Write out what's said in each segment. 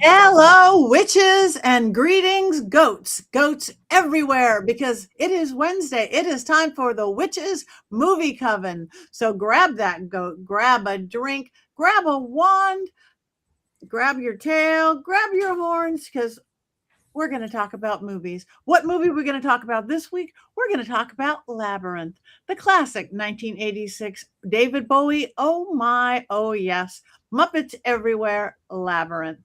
Hello, witches, and greetings, goats everywhere, because it is Wednesday. It is time for the Witches Movie Coven. So grab that goat, grab a drink, grab a wand, grab your tail, grab your horns, because we're going to talk about movies. What movie are we going to talk about this week? We're going to talk about Labyrinth, the classic 1986 David Bowie. Oh my, oh yes. Muppets Everywhere, Labyrinth.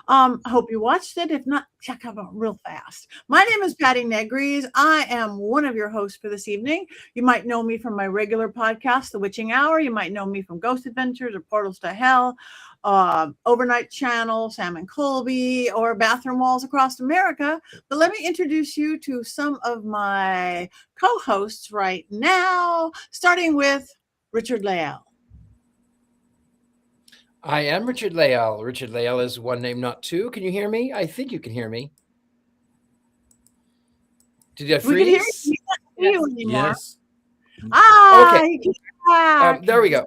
Hope you watched it. If not, check out it real fast. My name is Patti Negri. I am one of your hosts for this evening. You might know me from my regular podcast, The Witching Hour. You might know me from Ghost Adventures or Portals to Hell, Overnight Channel, Sam and Colby, or Bathroom Walls Across America. But let me introduce you to some of my co-hosts right now, starting with Richard-Lael. I am Richard-Lael. Richard-Lael is one name, not two. Can you hear me? I think you can hear me. Did I freeze? We can hear you. We can't see you anymore. Yes. Okay. There we go.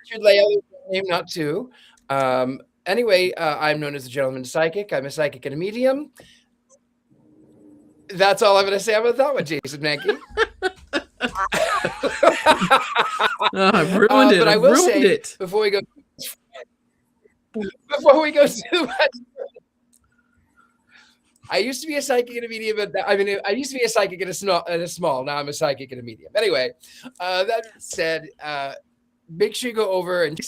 Richard-Lael is one name, not two. Anyway, I'm known as a gentleman psychic. I'm a psychic and a medium. That's all I'm going to say about that one, Jason Mankey. I've ruined it. But I will say, before we go too much, I used to be a psychic and a medium, but I used to be a psychic and a small. Now I'm a psychic and a medium. Anyway, that said, make sure you go over and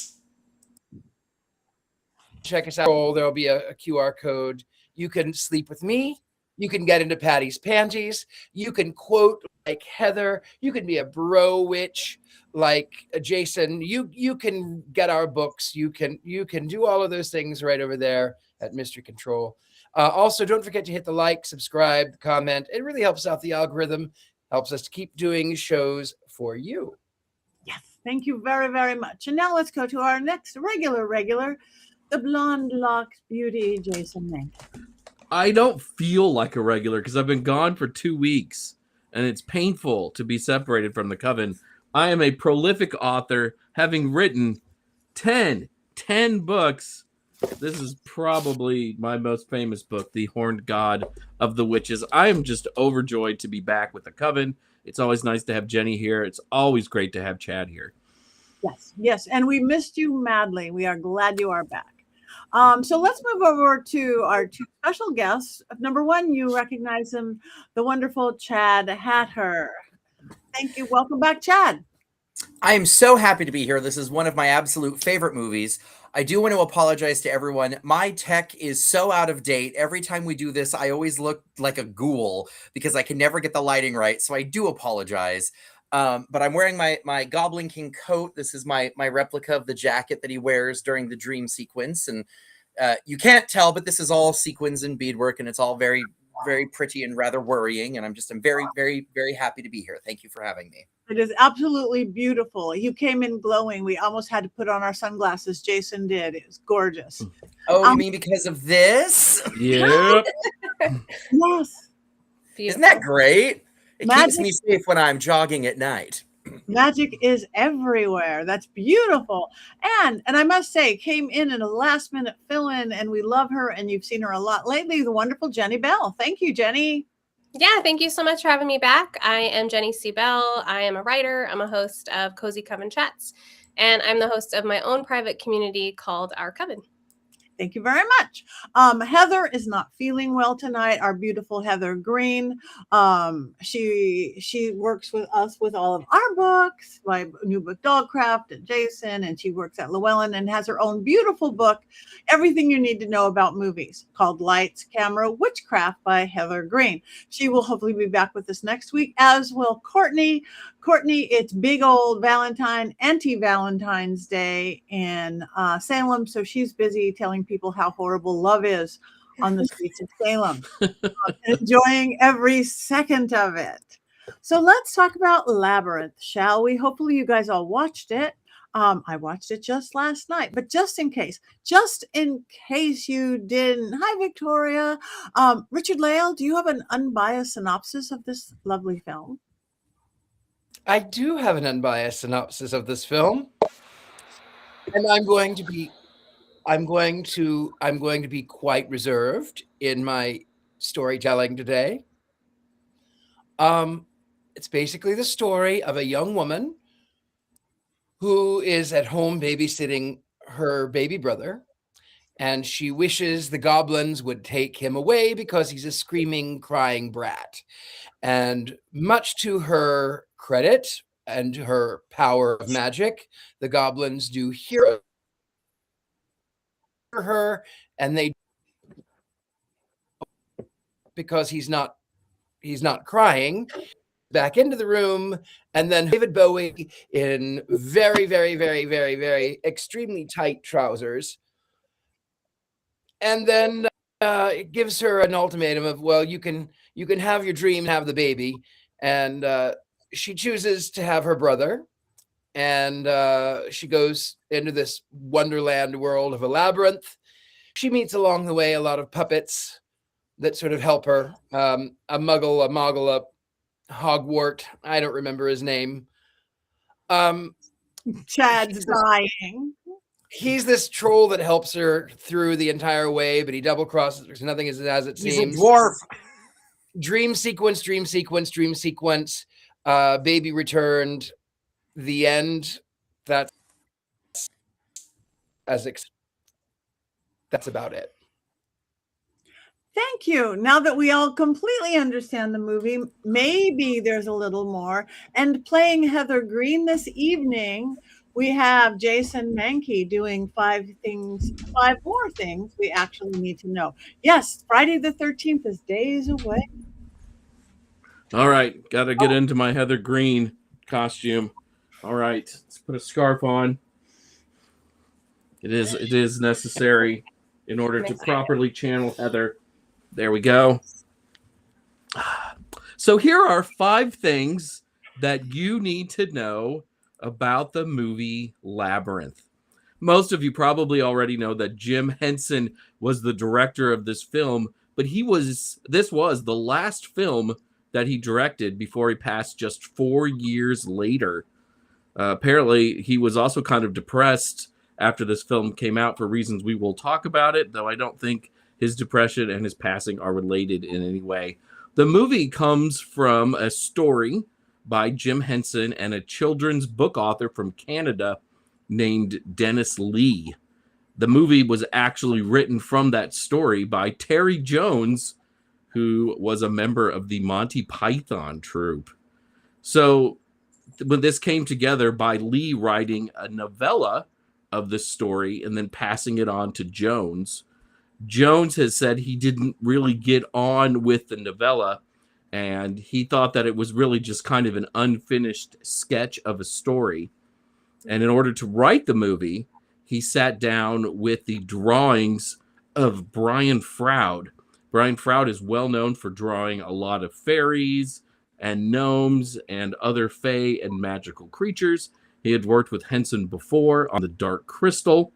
check us out. There'll be a QR code. You can sleep with me. You can get into Patty's panties. You can quote like Heather. You can be a bro witch like Jason. You can get our books. You can do all of those things right over there at Mystery Control. Also, don't forget to hit the like, subscribe, comment. It really helps out the algorithm. Helps us to keep doing shows for you. Yes, thank you very, very much. And now let's go to our next regular, the blonde locks beauty, Jason Mankey. I don't feel like a regular because I've been gone for 2 weeks and it's painful to be separated from the Coven. I am a prolific author, having written 10 books. This is probably my most famous book, The Horned God of the Witches. I am just overjoyed to be back with the Coven. It's always nice to have Jenny here. It's always great to have Chad here. Yes. And we missed you madly. We are glad you are back. So let's move over to our two special guests. Number one, you recognize him, the wonderful Chad Hatter. Thank you. Welcome back, Chad. I am so happy to be here. This is one of my absolute favorite movies. I do want to apologize to everyone. My tech is so out of date. Every time we do this, I always look like a ghoul because I can never get the lighting right. So I do apologize. But I'm wearing my Goblin King coat. This is my replica of the jacket that he wears during the dream sequence. And you can't tell, but this is all sequins and beadwork, and it's all very, very pretty and rather worrying. And I'm very, very, very happy to be here. Thank you for having me. It is absolutely beautiful. You came in glowing. We almost had to put on our sunglasses. Jason did. It was gorgeous. Oh, you mean because of this? Yep. Yes. Isn't that great? It Magic keeps me safe when I'm jogging at night. Magic is everywhere. That's beautiful. And I must say, came in a last minute fill-in, and we love her, and you've seen her a lot lately, the wonderful Jenny Bell. Thank you, Jenny. Yeah, thank you so much for having me back. I am Jenny C. Bell. I am a writer. I'm a host of Cozy Coven Chats, and I'm the host of my own private community called Our Coven. Thank you very much. Heather is not feeling well tonight. Our beautiful Heather Greene. She works with us with all of our books, my new book Dogcraft and Jason, and she works at Llewellyn and has her own beautiful book, Everything You Need to Know About Movies, called Lights, Camera, Witchcraft by Heather Greene. She will hopefully be back with us next week, as will Courtney. Courtney, it's big old anti-Valentine's Day in Salem, so she's busy telling people how horrible love is on the streets of Salem, enjoying every second of it. So let's talk about Labyrinth, shall we? Hopefully you guys all watched it. I watched it just last night, but just in case you didn't. Hi, Victoria. Richard-Lael, do you have an unbiased synopsis of this lovely film? I do have an unbiased synopsis of this film, and I'm going to be quite reserved in my storytelling today. It's basically the story of a young woman who is at home babysitting her baby brother, and she wishes the goblins would take him away because he's a screaming, crying brat. And much to her credit and her power of magic, the goblins do hear her, and they, because he's not crying, back into the room, and then David Bowie in very, very, very, very, very extremely tight trousers, and then it gives her an ultimatum of, well, you can have your dream, have the baby, and she chooses to have her brother, and she goes into this wonderland world of a labyrinth. She meets along the way a lot of puppets that sort of help her. A muggle, a moggle, a hogwart. I don't remember his name. Chad's dying. He's this troll that helps her through the entire way, but he double crosses. There's nothing as it seems. He's a dwarf. Dream sequence. Baby returned. The end. That's about it. Thank you. Now that we all completely understand the movie, maybe there's a little more. And playing Heather Greene this evening, we have Jason Mankey doing 5 more things we actually need to know. Yes, Friday the 13th is days away. All right, got to get into my Heather Greene costume. All right, let's put a scarf on. It is necessary in order to properly channel Heather. There we go. So here are 5 things that you need to know about the movie Labyrinth. Most of you probably already know that Jim Henson was the director of this film, but this was the last film that he directed before he passed just 4 years later. Apparently, he was also kind of depressed after this film came out for reasons we will talk about it, though I don't think his depression and his passing are related in any way. The movie comes from a story by Jim Henson and a children's book author from Canada named Dennis Lee. The movie was actually written from that story by Terry Jones, who was a member of the Monty Python troupe. So when this came together by Lee writing a novella of the story and then passing it on to Jones, Jones has said he didn't really get on with the novella, and he thought that it was really just kind of an unfinished sketch of a story. And in order to write the movie, he sat down with the drawings of Brian Froud. Brian Froud is well known for drawing a lot of fairies and gnomes and other fae and magical creatures. He had worked with Henson before on The Dark Crystal.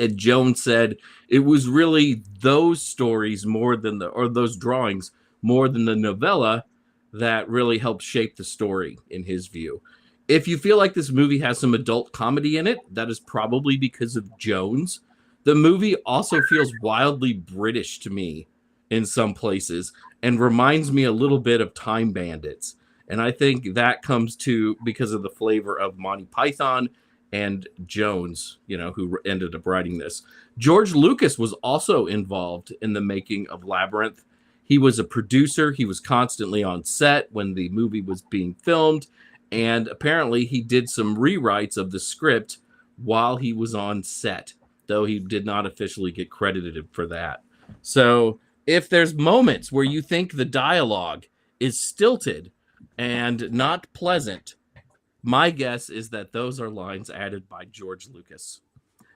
And Jones said it was really those stories those drawings more than the novella that really helped shape the story in his view. If you feel like this movie has some adult comedy in it, that is probably because of Jones. The movie also feels wildly British to me in some places and reminds me a little bit of Time Bandits. And I think that comes because of the flavor of Monty Python and Jones, who ended up writing this. George Lucas was also involved in the making of Labyrinth. He was a producer. He was constantly on set when the movie was being filmed. And apparently he did some rewrites of the script while he was on set, though he did not officially get credited for that. So if there's moments where you think the dialogue is stilted and not pleasant, my guess is that those are lines added by George Lucas.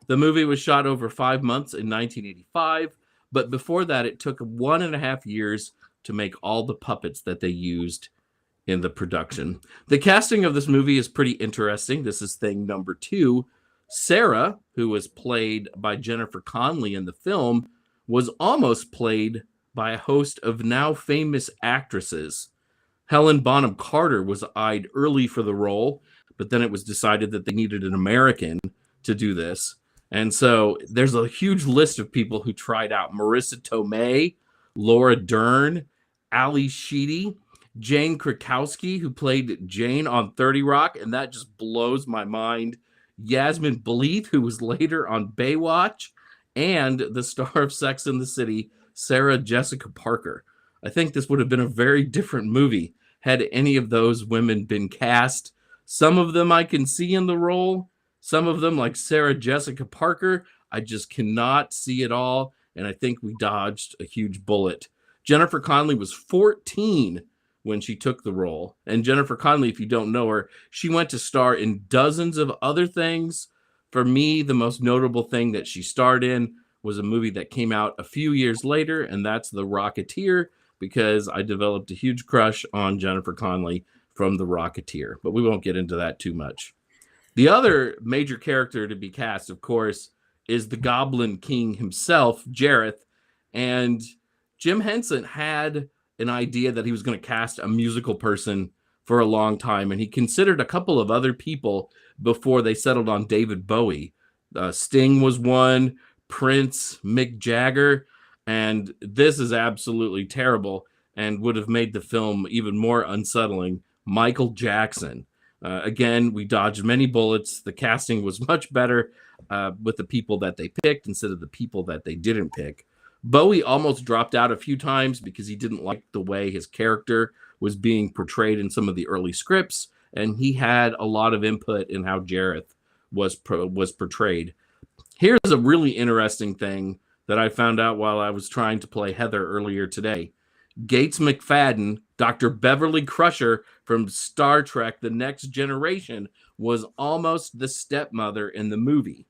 The movie was shot over 5 months in 1985, but before that, it took 1.5 years to make all the puppets that they used in the production. The casting of this movie is pretty interesting. This is thing number 2. Sarah, who was played by Jennifer Connelly in the film, was almost played by a host of now famous actresses. Helen Bonham Carter was eyed early for the role, but then it was decided that they needed an American to do this. And so there's a huge list of people who tried out. Marissa Tomei, Laura Dern, Ali Sheedy, Jane Krakowski, who played Jane on 30 Rock, and that just blows my mind. Yasmin Bleeth, who was later on Baywatch, and the star of Sex and the City, Sarah Jessica Parker. I think this would have been a very different movie had any of those women been cast. Some of them I can see in the role. Some of them, like Sarah Jessica Parker, I just cannot see it all, and I think we dodged a huge bullet. Jennifer Connelly was 14 when she took the role. And Jennifer Connelly, if you don't know her, she went to star in dozens of other things. For me, the most notable thing that she starred in was a movie that came out a few years later, and that's The Rocketeer, because I developed a huge crush on Jennifer Connelly from The Rocketeer. But we won't get into that too much. The other major character to be cast, of course, is the Goblin King himself, Jareth. And Jim Henson had an idea that he was going to cast a musical person for a long time, and he considered a couple of other people before they settled on David Bowie. Sting was one, Prince, Mick Jagger, and this is absolutely terrible and would have made the film even more unsettling. Michael Jackson. Again, we dodged many bullets. The casting was much better with the people that they picked instead of the people that they didn't pick. Bowie almost dropped out a few times because he didn't like the way his character was being portrayed in some of the early scripts, and he had a lot of input in how Jareth was portrayed. Here's a really interesting thing that I found out while I was trying to play Heather earlier today. Gates McFadden, Dr. Beverly Crusher from Star Trek The Next Generation, was almost the stepmother in the movie.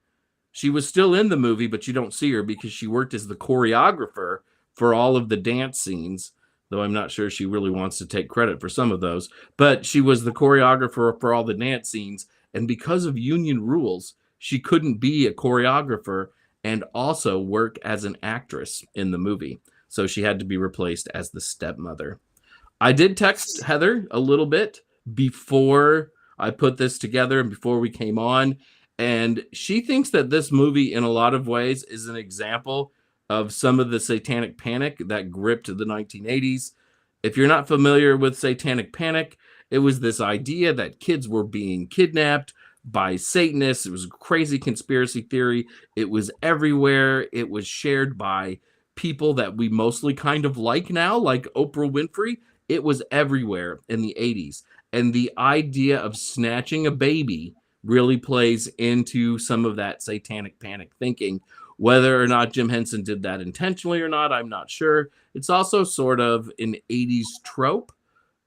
She was still in the movie, but you don't see her because she worked as the choreographer for all of the dance scenes, though I'm not sure she really wants to take credit for some of those. But she was the choreographer for all the dance scenes, and because of union rules, she couldn't be a choreographer and also work as an actress in the movie. So she had to be replaced as the stepmother. I did text Heather a little bit before I put this together and before we came on, and she thinks that this movie in a lot of ways is an example of some of the satanic panic that gripped the 1980s. If you're not familiar with satanic panic, it was this idea that kids were being kidnapped by Satanists. It was a crazy conspiracy theory. It was everywhere. It was shared by people that we mostly kind of like now, like Oprah Winfrey. It was everywhere in the 80s. And the idea of snatching a baby really plays into some of that satanic panic thinking. Whether or not Jim Henson did that intentionally or not, I'm not sure. It's also sort of an 80s trope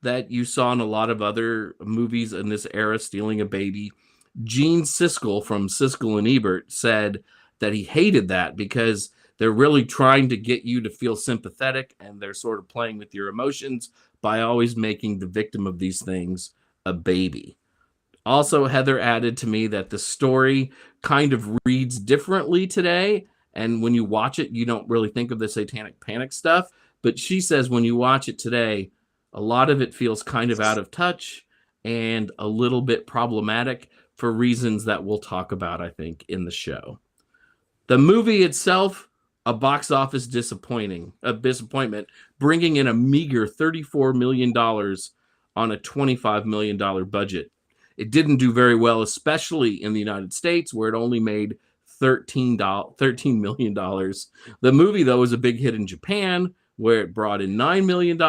that you saw in a lot of other movies in this era, stealing a baby. Gene Siskel from Siskel and Ebert said that he hated that because they're really trying to get you to feel sympathetic, and they're sort of playing with your emotions by always making the victim of these things a baby. Also, Heather added to me that the story kind of reads differently today, and when you watch it, you don't really think of the satanic panic stuff, but she says when you watch it today, a lot of it feels kind of out of touch and a little bit problematic for reasons that we'll talk about, I think, in the show. The movie itself, a box office disappointment, bringing in a meager $34 million on a $25 million budget. It didn't do very well, especially in the United States, where it only made $13 million. The movie, though, was a big hit in Japan, where it brought in $9 million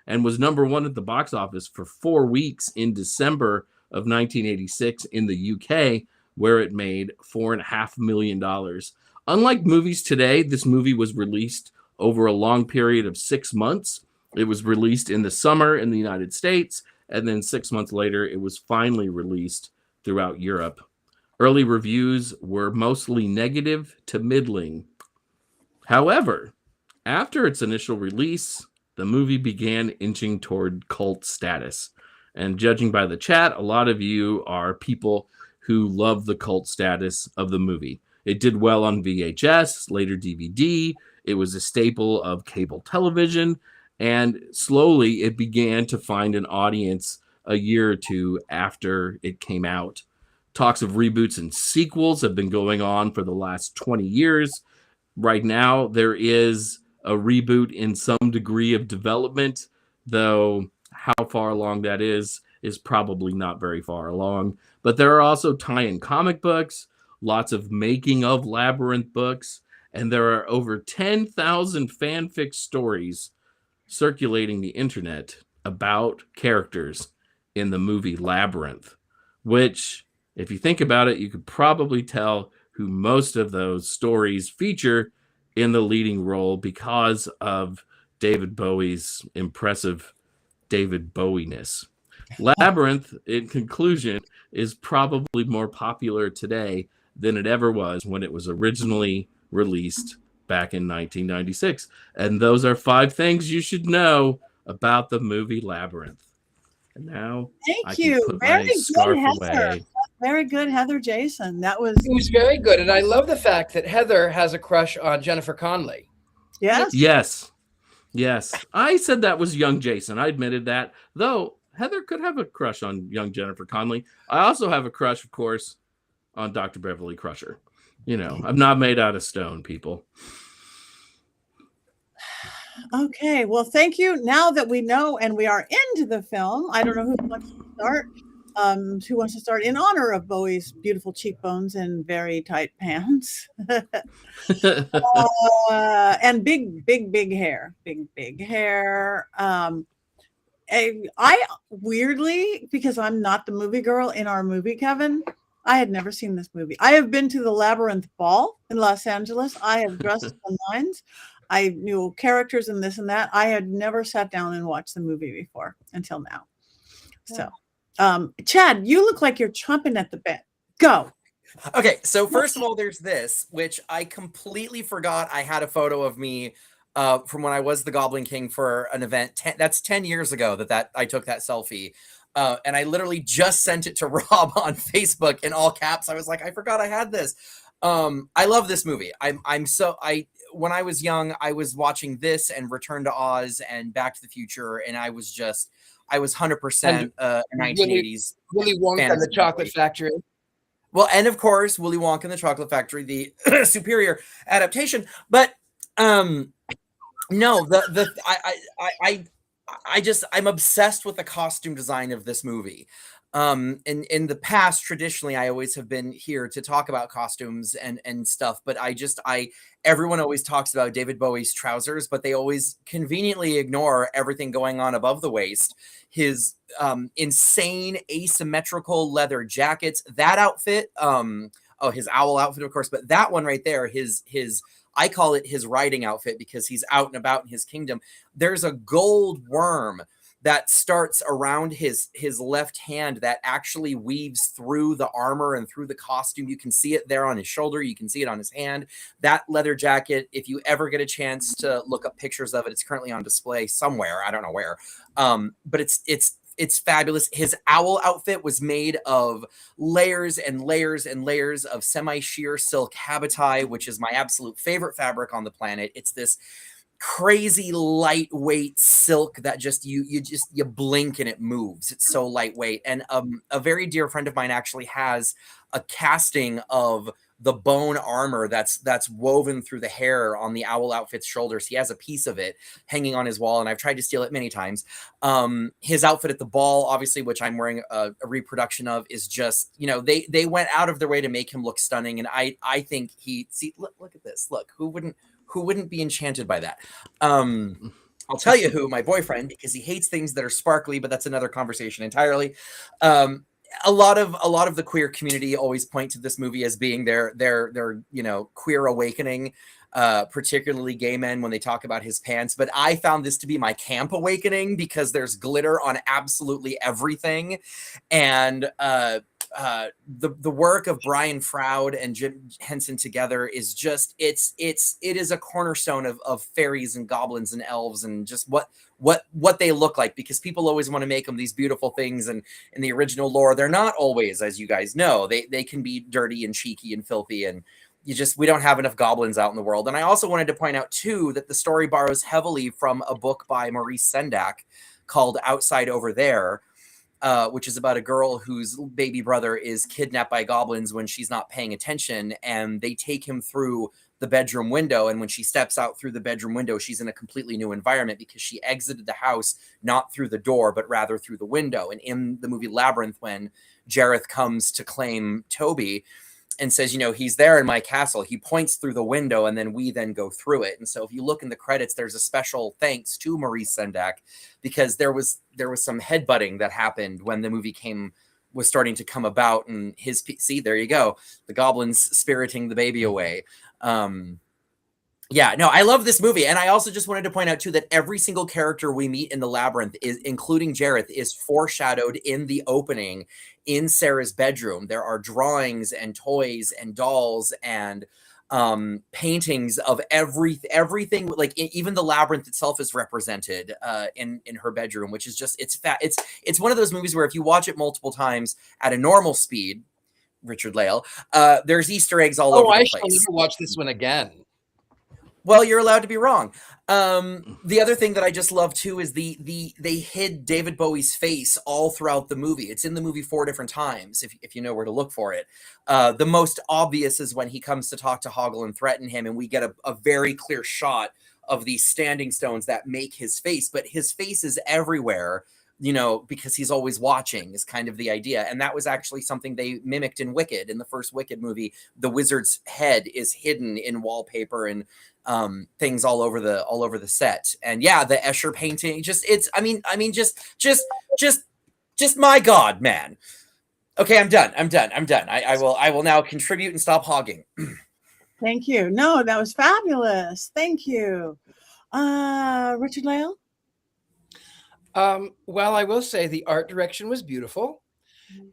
and was number one at the box office for 4 weeks in December of 1986 in the UK, where it made $4.5 million. Unlike movies today, this movie was released over a long period of 6 months. It was released in the summer in the United States, and then 6 months later, it was finally released throughout Europe. Early reviews were mostly negative to middling. However, after its initial release, the movie began inching toward cult status. And judging by the chat, a lot of you are people who love the cult status of the movie. It did well on VHS, later DVD. It was a staple of cable television. And slowly it began to find an audience a year or two after it came out. Talks of reboots and sequels have been going on for the last 20 years. Right now, there is a reboot in some degree of development, though how far along that is probably not very far along. But there are also tie-in comic books, lots of making of Labyrinth books, and there are over 10,000 fanfic stories circulating the internet about characters in the movie Labyrinth, which, if you think about it, you could probably tell who most of those stories feature in the leading role because of David Bowie's impressive David Bowie-ness. Labyrinth, in conclusion, is probably more popular today than it ever was when it was originally released back in 1996. And those are 5 things you should know about the movie Labyrinth. And now Thank you. Very good, Heather. Very good, Heather Jason. It was very good. And I love the fact that Heather has a crush on Jennifer Connelly. Yes. Yes. I said that was young Jason. I admitted that. Though Heather could have a crush on young Jennifer Connelly. I also have a crush, of course, on Dr. Beverly Crusher. You know, I'm not made out of stone, people. Okay, well, thank you. Now that we know and we are into the film, I don't know who wants to start. Who wants to start in honor of Bowie's beautiful cheekbones and very tight pants, and big hair, big hair. I weirdly, because I'm not the movie girl in our movie, Kevin, I had never seen this movie. I have been to the Labyrinth Ball in Los Angeles. I have dressed the lines. I knew characters and this and that. I had never sat down and watched the movie before until now. So, Chad, you look like you're chomping at the bit. Go. Okay, so first of all, there's this, which I completely forgot I had a photo of me from when I was the Goblin King for an event. That's 10 years ago that I took that selfie. And I literally just sent it to Rob on Facebook in all caps. I was like, I forgot I had this. I love this movie. When I was young, I was watching this and Return to Oz and Back to the Future, and I was 100% 1980s. Willy Wonka and the Chocolate Factory. Well, and of course, Willy Wonka and the Chocolate Factory, the superior adaptation. But no, I'm obsessed with the costume design of this movie. In the past, traditionally, I always have been here to talk about costumes and stuff, but everyone always talks about David Bowie's trousers, but they always conveniently ignore everything going on above the waist. His insane asymmetrical leather jackets, that outfit, his owl outfit, of course, but that one right there, his I call it his riding outfit because he's out and about in his kingdom. There's a gold worm that starts around his left hand that actually weaves through the armor and through the costume. You can see it there on his shoulder. You can see it on his hand. That leather jacket, if you ever get a chance to look up pictures of it, it's currently on display somewhere. I don't know where. But it's fabulous. His owl outfit was made of layers and layers and layers of semi-sheer silk habitai, which is my absolute favorite fabric on the planet. It's this crazy lightweight silk that just you blink and it moves. It's so lightweight. And a very dear friend of mine actually has a casting of the bone armor that's woven through the hair on the owl outfit's shoulders. He has a piece of it hanging on his wall, and I've tried to steal it many times. His outfit at the ball, obviously, which I'm wearing a reproduction of, is just, they went out of their way to make him look stunning. And I think look at this. Look, who wouldn't be enchanted by that? I'll tell you who, my boyfriend, because he hates things that are sparkly, but that's another conversation entirely. A lot of the queer community always point to this movie as being their queer awakening, particularly gay men when they talk about his pants. But I found this to be my camp awakening because there's glitter on absolutely everything. And the work of Brian Froud and Jim Henson together is just it is a cornerstone of fairies and goblins and elves and just what they look like, because people always want to make them these beautiful things, and in the original lore they're not always, as you guys know. They can be dirty and cheeky and filthy, and we don't have enough goblins out in the world. And I also wanted to point out too that the story borrows heavily from a book by Maurice Sendak called Outside Over There, which is about a girl whose baby brother is kidnapped by goblins when she's not paying attention, and they take him through the bedroom window. And when she steps out through the bedroom window, she's in a completely new environment because she exited the house not through the door, but rather through the window. And in the movie Labyrinth, when Jareth comes to claim Toby and says, he's there in my castle, he points through the window, and then we then go through it. And so if you look in the credits, there's a special thanks to Maurice Sendak, because there was some headbutting that happened when the movie was starting to come about, and see, there you go, the goblins spiriting the baby away. Yeah, no, I love this movie. And I also just wanted to point out too that every single character we meet in the Labyrinth, including Jareth, is foreshadowed in the opening in Sarah's bedroom. There are drawings and toys and dolls and paintings of everything. Like even the Labyrinth itself is represented in her bedroom, which is just, it's one of those movies where if you watch it multiple times at a normal speed, Richard-Lael, there's Easter eggs all over the place. I shall never watch this one again. Well, you're allowed to be wrong. The other thing that I just love too is they hid David Bowie's face all throughout the movie. It's in the movie 4 different times, if you know where to look for it. The most obvious is when he comes to talk to Hoggle and threaten him, and we get a very clear shot of these standing stones that make his face, but his face is everywhere, because he's always watching, is kind of the idea. And that was actually something they mimicked in Wicked. In the first Wicked movie, the wizard's head is hidden in wallpaper and things all over the set. And yeah, the Escher painting, just my God, man. Okay, I'm done. I will now contribute and stop hogging. Thank you. No, that was fabulous. Thank you. Richard-Lael? Well, I will say the art direction was beautiful,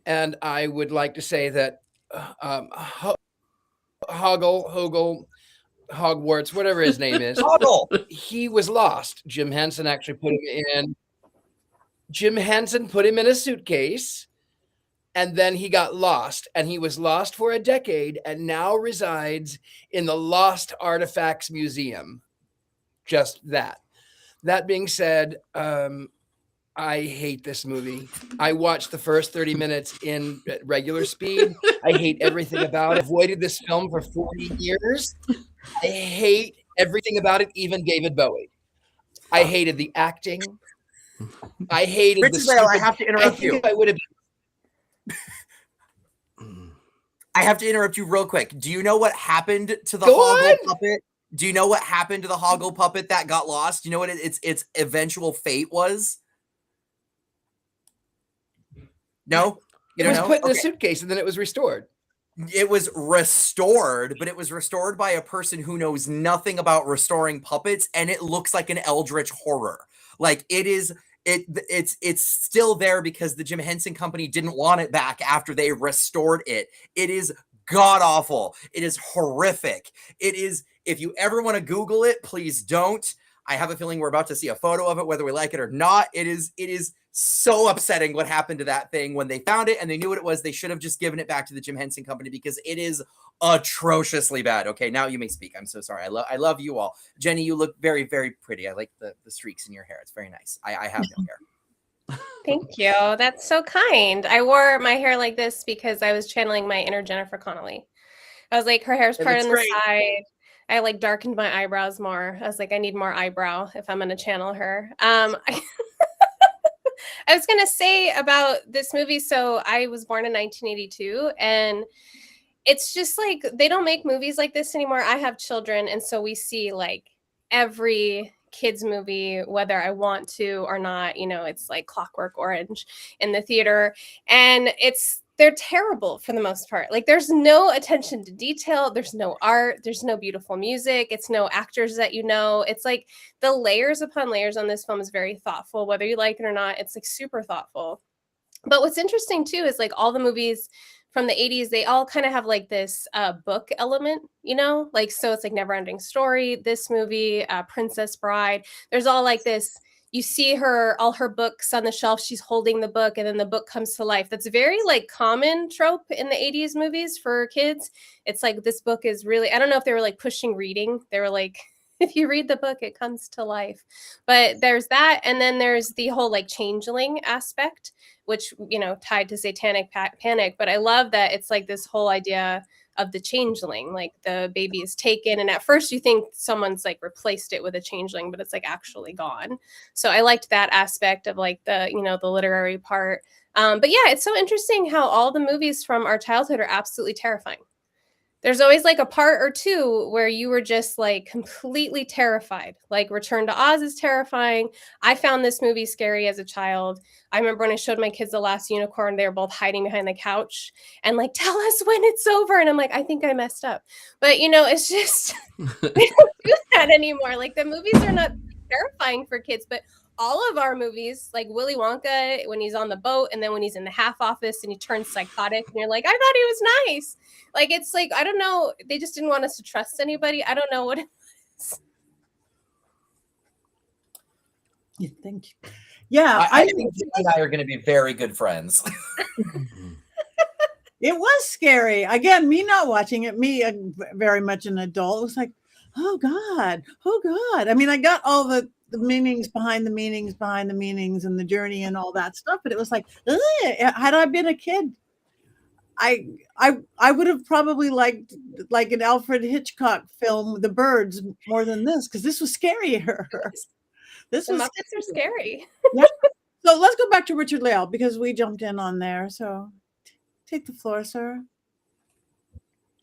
and I would like to say that Hogwarts, whatever his name is, he was lost. Jim Henson actually put him in. Jim Henson put him in a suitcase, and then he got lost, and he was lost for a decade, and now resides in the Lost Artifacts Museum. Just that. That being said, I hate this movie. I watched the first 30 minutes in regular speed. I hate everything about it. I've avoided this film for 40 years. I hate everything about it, even David Bowie. I hated the acting. I hated Richard-Lael, I have to interrupt you. I have to interrupt you real quick. Do you know what happened to the Hoggle puppet? Do you know what happened to the Hoggle puppet that got lost? Do you know what its eventual fate was? No? It was put in a suitcase and then it was restored. It was restored, but it was restored by a person who knows nothing about restoring puppets, and it looks like an eldritch horror. Like it's still there because the Jim Henson Company didn't want it back after they restored it. It is god awful. It is horrific. It is, if you ever want to Google it, please don't. I have a feeling we're about to see a photo of it, whether we like it or not. It is so upsetting what happened to that thing when they found it and they knew what it was. They should have just given it back to the Jim Henson Company because it is atrociously bad. Okay, now you may speak. I'm so sorry. I love you all. Jenny, you look very, very pretty. I like the streaks in your hair. It's very nice. I have no hair. Thank you. That's so kind. I wore my hair like this because I was channeling my inner Jennifer Connelly. I was like, her hair's part on the side. I like darkened my eyebrows more. I was like, I need more eyebrow if I'm going to channel her. I was going to say about this movie. So I was born in 1982 and it's just like, they don't make movies like this anymore. I have children. And so we see like every kids movie, whether I want to or not, it's like Clockwork Orange in the theater. And they're terrible for the most part. Like there's no attention to detail. There's no art. There's no beautiful music. It's no actors that It's like the layers upon layers on this film is very thoughtful, whether you like it or not. It's like super thoughtful. But what's interesting too is like all the movies from the 80s, they all kind of have like this book element, you know, like, so it's like Neverending Story, this movie, Princess Bride, there's all like this, you see her, all her books on the shelf, she's holding the book and then the book comes to life. That's a very like common trope in the 80s movies for kids. It's like, this book is really, I don't know if they were like pushing reading. They were like, if you read the book, it comes to life. But there's that. And then there's the whole like changeling aspect, which, you know, tied to satanic panic. But I love that it's like this whole idea of the changeling, like the baby is taken. And at first you think someone's like replaced it with a changeling, but it's like actually gone. So I liked that aspect of like the, you know, the literary part. But yeah, it's so interesting how all the movies from our childhood are absolutely terrifying. There's always like a part or two where you were just like completely terrified. Like Return to Oz is terrifying. I found this movie scary as a child. I remember when I showed my kids The Last Unicorn, they were both hiding behind the couch and like, tell us when it's over. And I'm like, I think I messed up. But you know, it's just, we don't do that anymore. Like the movies are not terrifying for kids, but all of our movies, like Willy Wonka, when he's on the boat and then when he's in the half office and he turns psychotic and you're like, I thought he was nice. Like, it's like, I don't know. They just didn't want us to trust anybody. I don't know what it was. You think? Yeah. I think you and I are going to be very good friends. It was scary. Again, me not watching it, me very much an adult, was like, oh God. I mean, I got all the meanings behind the meanings behind the meanings and the journey and all that stuff, but it was like, ugh, had I been a kid, I would have probably liked like an Alfred Hitchcock film, The Birds, more than this, because this was scarier. The Muppets are scary. Yeah. So let's go back to Richard-Lael because we jumped in on there. So take the floor, sir.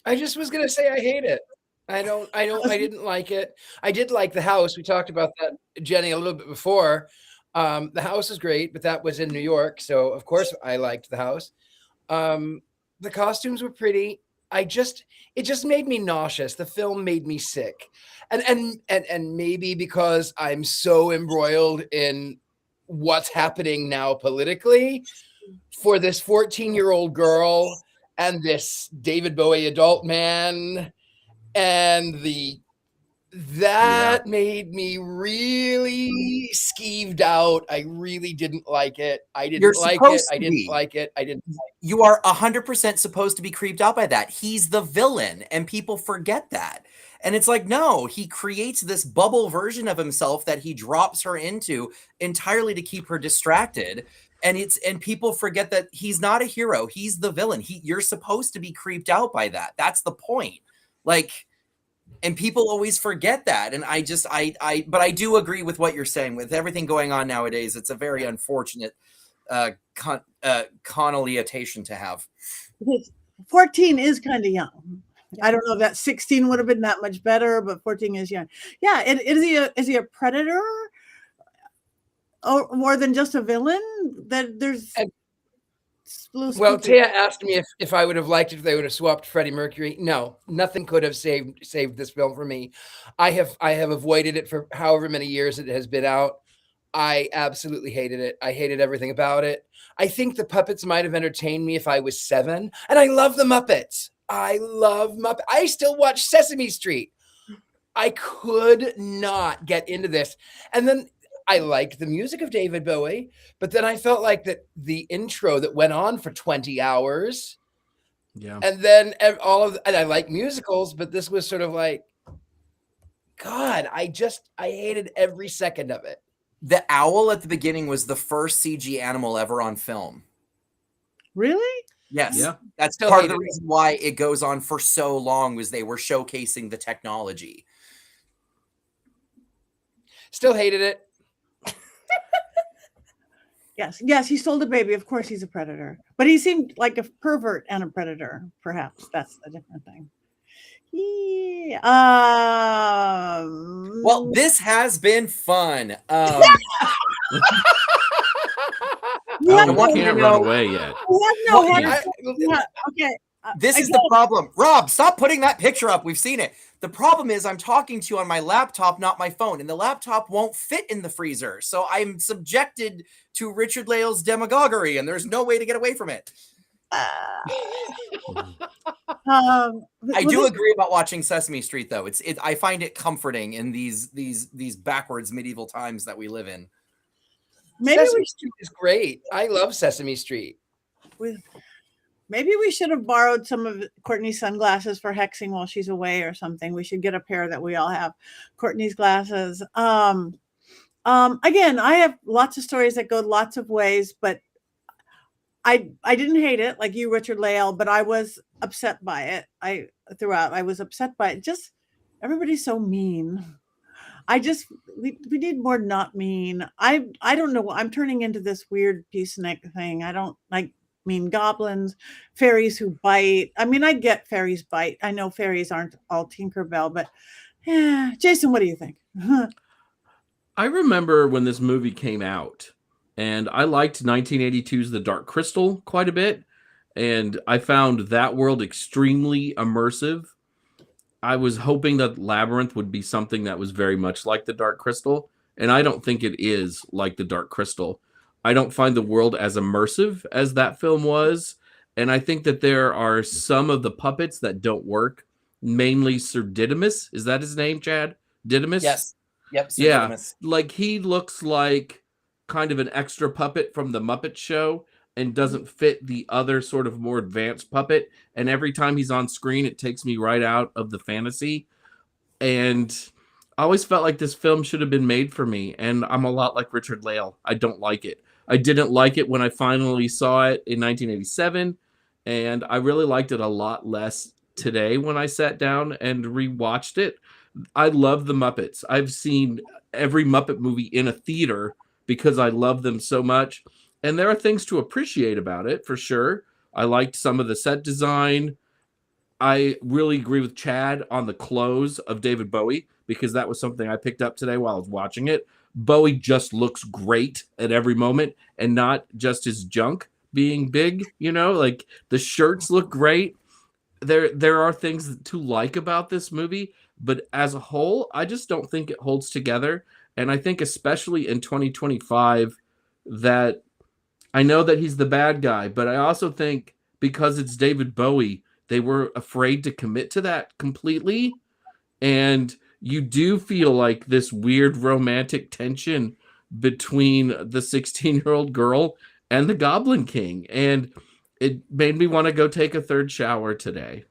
I just was gonna say I hate it. I didn't like it. I did like the house. We talked about that, Jenny, a little bit before. The house is great, but that was in New York. So of course I liked the house. The costumes were pretty. It just made me nauseous. The film made me sick. And maybe because I'm so embroiled in what's happening now politically for this 14-year-old girl and this David Bowie adult man. And that made me really skeeved out. I really didn't like it. I didn't like it. You are 100% supposed to be creeped out by that. He's the villain, and people forget that. And it's like, no, he creates this bubble version of himself that he drops her into entirely to keep her distracted. And people forget that he's not a hero. He's the villain. You're supposed to be creeped out by that. That's the point. Like, and people always forget that. And but I do agree with what you're saying. With everything going on nowadays, it's a very unfortunate connotation to have. 14 is kind of young. I don't know if that 16 would have been that much better, but 14 is young. Yeah. Is he a predator or more than just a villain? That there's. Well, Taya asked me if I would have liked it if they would have swapped Freddie Mercury. No, nothing could have saved this film for me. I have avoided it for however many years it has been out. I absolutely hated it. I hated everything about it. I think the puppets might have entertained me if I was 7, and I love the Muppets. I still watch Sesame Street. I could not get into this. And then I liked the music of David Bowie, but then I felt like that the intro that went on for 20 hours. Yeah. And then and I like musicals, but this was sort of like, God, I hated every second of it. The owl at the beginning was the first CG animal ever on film. Really? Yes. Yeah. That's part of the reason why it goes on for so long, was they were showcasing the technology. Still hated it. Yes, he stole the baby. Of course, he's a predator. But he seemed like a pervert and a predator. Perhaps that's a different thing. Yeah. Well, this has been fun. Oh, we can't run away yet. Okay. This is the problem. Rob, stop putting that picture up. We've seen it. The problem is I'm talking to you on my laptop, not my phone, and the laptop won't fit in the freezer. So I'm subjected to Richard-Lael's demagoguery, and there's no way to get away from it. I do agree about watching Sesame Street, though. I find it comforting in these backwards medieval times that we live in. Sesame Street is great. I love Sesame Street. Maybe we should have borrowed some of Courtney's sunglasses for hexing while she's away or something. We should get a pair that we all have. Courtney's glasses. Again, I have lots of stories that go lots of ways, but I didn't hate it like you, Richard-Lael, but I was upset by it. I was upset by it. Just everybody's so mean. We need more not mean. I don't know. I'm turning into this weird peacenik thing. I don't like mean goblins, fairies who bite. I mean, I get fairies bite. I know fairies aren't all Tinkerbell, but yeah. Jason, what do you think? I remember when this movie came out, and I liked 1982's The Dark Crystal quite a bit, and I found that world extremely immersive. I was hoping that Labyrinth would be something that was very much like The Dark Crystal, and I don't think it is like The Dark Crystal. I don't find the world as immersive as that film was, and I think that there are some of the puppets that don't work, mainly Sir Didymus. Is that his name, Chad? Didymus? Yes. Yep, Sir Didymus. Like he looks like kind of an extra puppet from the Muppet Show and doesn't fit the other sort of more advanced puppet. And every time he's on screen, it takes me right out of the fantasy. And I always felt like this film should have been made for me. And I'm a lot like Richard-Lael. I don't like it. I didn't like it when I finally saw it in 1987. And I really liked it a lot less today when I sat down and rewatched it. I love the Muppets. I've seen every Muppet movie in a theater because I love them so much. And there are things to appreciate about it, for sure. I liked some of the set design. I really agree with Chad on the clothes of David Bowie, because that was something I picked up today while I was watching it. Bowie just looks great at every moment, and not just his junk being big, like the shirts look great. There are things to like about this movie, but as a whole, I just don't think it holds together. And I think especially in 2025 that I know that he's the bad guy, but I also think because it's David Bowie, they were afraid to commit to that completely. And you do feel like this weird romantic tension between the 16-year-old girl and the Goblin King. And it made me want to go take a third shower today.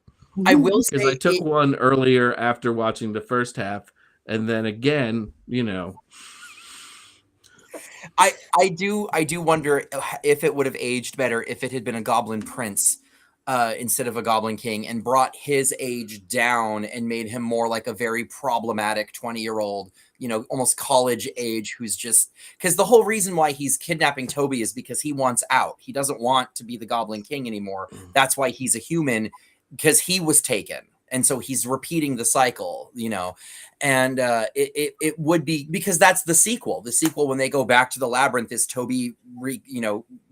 I will say, because I took one earlier after watching the first half, and then again, I do wonder if it would have aged better if it had been a Goblin Prince instead of a Goblin King, and brought his age down and made him more like a very problematic 20-year-old, almost college age, who's just, because the whole reason why he's kidnapping Toby is because he wants out. He doesn't want to be the Goblin King anymore. That's why he's a human, because he was taken. And so he's repeating the cycle, and it would be, because that's the sequel. The sequel, when they go back to the Labyrinth, is Toby,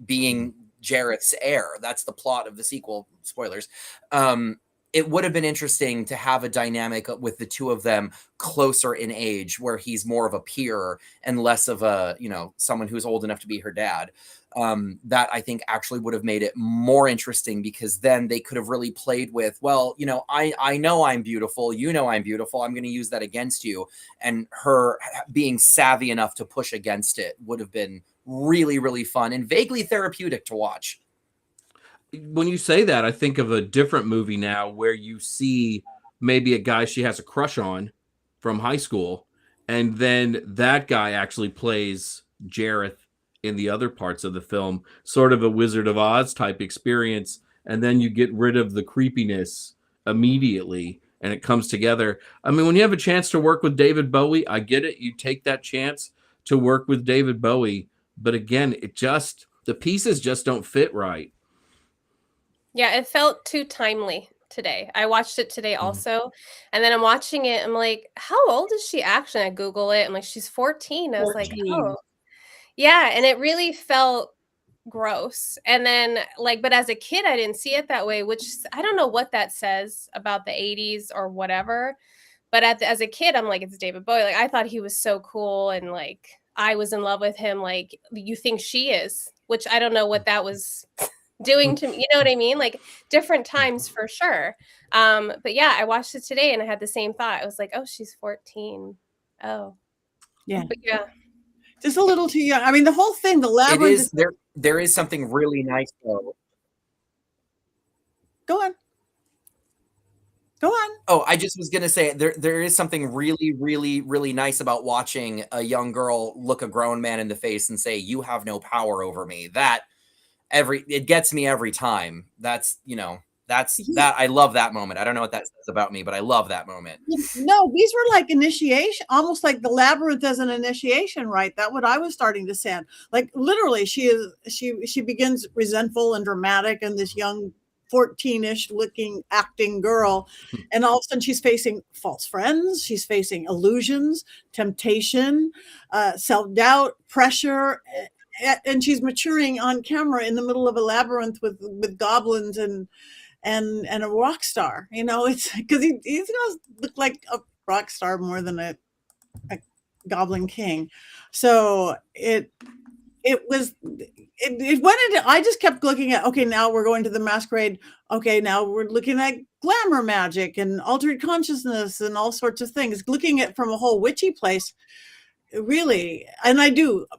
being Jareth's heir. That's the plot of the sequel. Spoilers. It would have been interesting to have a dynamic with the two of them closer in age, where he's more of a peer and less of a, someone who's old enough to be her dad. That I think actually would have made it more interesting, because then they could have really played with, well, I know I'm beautiful, I'm beautiful, I'm going to use that against you. And her being savvy enough to push against it would have been really, really fun and vaguely therapeutic to watch. When you say that, I think of a different movie now where you see maybe a guy she has a crush on from high school, and then that guy actually plays Jareth in the other parts of the film, sort of a Wizard of Oz type experience. And then you get rid of the creepiness immediately and it comes together. I mean, when you have a chance to work with David Bowie, I get it. You take that chance to work with David Bowie. But again, the pieces just don't fit right. Yeah, it felt too timely today. I watched it today also. And then I'm watching it. I'm like, how old is she actually? I Google it. I'm like, she's 14. I was 14. Like, oh. Yeah, and it really felt gross. And then like, but as a kid, I didn't see it that way, which I don't know what that says about the 80s or whatever. But as a kid, I'm like, it's David Bowie. Like, I thought he was so cool. And like, I was in love with him. Like, you think she is, which I don't know what that was doing to me. You know what I mean? Like, different times for sure. But yeah, I watched it today and I had the same thought. I was like, oh, she's 14. Oh, Yeah. But yeah. Just a little too young. I mean, the whole thing, the Labyrinth. It is there is something really nice though. Go on. Go on. Oh, I just was gonna say there is something really, really, really nice about watching a young girl look a grown man in the face and say, "You have no power over me." It gets me every time. That's that I love that moment. I don't know what that says about me, but I love that moment. No, these were like initiation, almost like the Labyrinth as an initiation, right? That's what I was starting to say. Like literally, she begins resentful and dramatic, and this young 14-ish looking acting girl, and all of a sudden she's facing false friends, she's facing illusions, temptation, self-doubt, pressure, and she's maturing on camera in the middle of a labyrinth with goblins and a rock star. You know, it's because he's gonna look like a rock star more than a Goblin King. So it went into, I just kept looking at, okay, now we're going to the masquerade. Okay, now we're looking at glamour magic and altered consciousness and all sorts of things, looking at from a whole witchy place. Really, and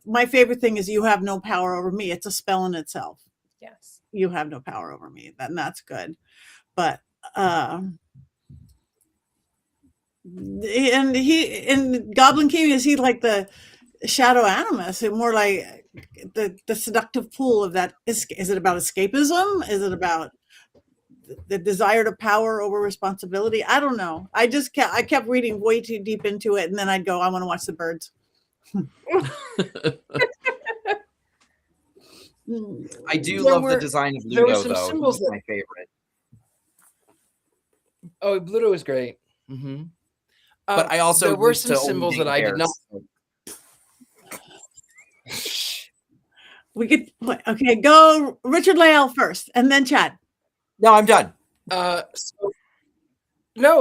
my favorite thing is you have no power over me. It's a spell in itself. Yes. You have no power over me. And that's good. But and Goblin King, is he like the shadow animus, and more like the seductive pull of that? Is it about escapism? Is it about the desire to power over responsibility? I don't know. I kept reading way too deep into it, and then I'd go, I want to watch the birds. I do love the design of Ludo, though. Symbols He's my favorite. Oh, Ludo is great. Mm-hmm. But I also there were some symbols that I did not. We could go Richard-Lael first, and then Chad. No, I'm done. No,